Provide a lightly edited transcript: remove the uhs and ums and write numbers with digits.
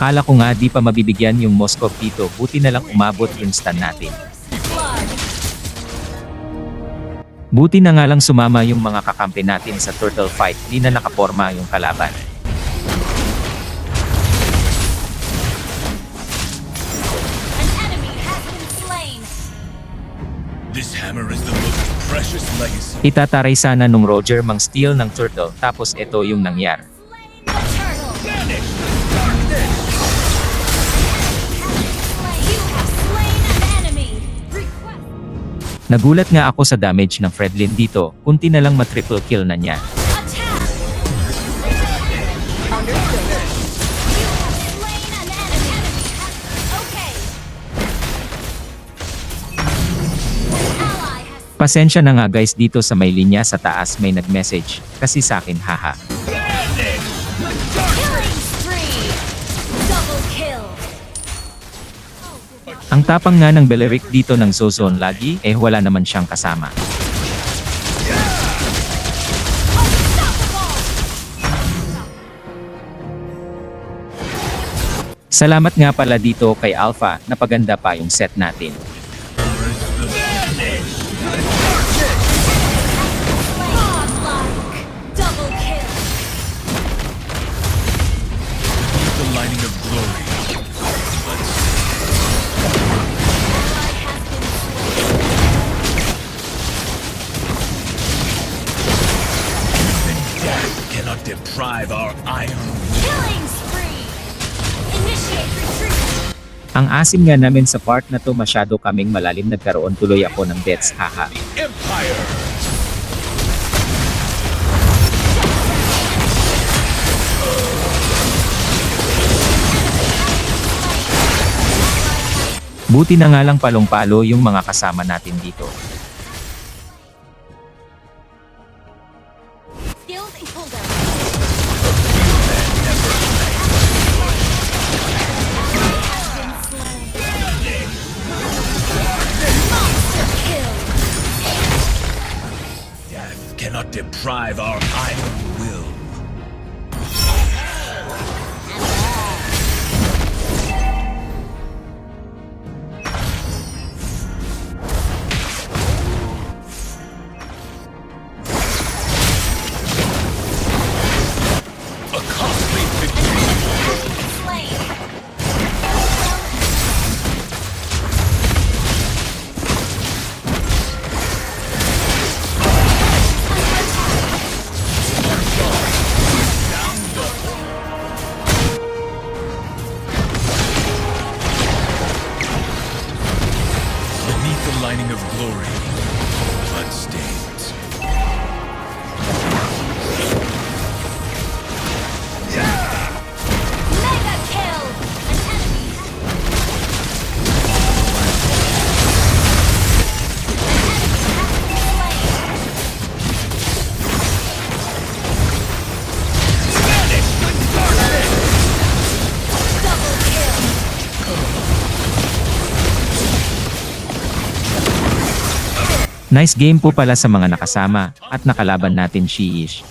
Akala ko nga di pa mabibigyan yung Moskov dito, buti na lang umabot yung stun natin. Buti na nga lang sumama yung mga kakampi natin sa turtle fight, di na nakaporma yung kalaban. This hammer is the most precious legacy. Itataray sana nung Roger mang steal ng turtle, tapos eto yung nangyari. Nagulat nga ako sa damage ng Fredlin dito, kunti na lang ma-triple kill na niya. Pasensya na nga guys, dito sa may linya sa taas may nag-message, kasi sa akin haha. Ang tapang nga ng Beleric dito ng Zozone lagi, wala naman siyang kasama. Salamat nga pala dito kay Alpha, napaganda pa yung set natin. The lining of glory. Even death cannot deprive our iron. Killing spree! Initiate retreat! Ang asim nga namin sa part na to, masyado kaming malalim, nagkaroon tuloy ako ng deaths haha. Empire! Buti na nga lang palong-palo yung mga kasama natin dito. Skills and cooldown. Monster kill! Death cannot deprive our iron will. A costly victory. Slain! Beneath the lining of glory, bloodstains. Mega kill! An enemy double kill! Nice game po pala sa mga nakasama, at nakalaban natin Sheesh.